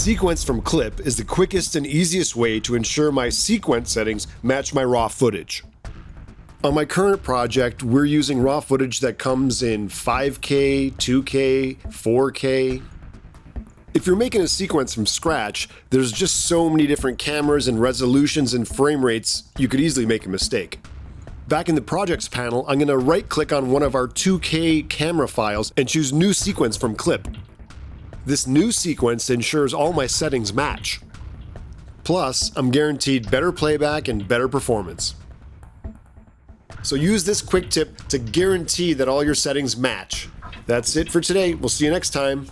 sequence from clip is the quickest and easiest way to ensure my sequence settings match my raw footage. On my current project, we're using raw footage that comes in 5K, 2K, 4K. If you're making a sequence from scratch, there's just so many different cameras and resolutions and frame rates, you could easily make a mistake. Back in the Projects panel, I'm going to right-click on one of our 2K camera files and choose New Sequence from Clip. This new sequence ensures all my settings match. Plus, I'm guaranteed better playback and better performance. So use this quick tip to guarantee that all your settings match. That's it for today. We'll see you next time.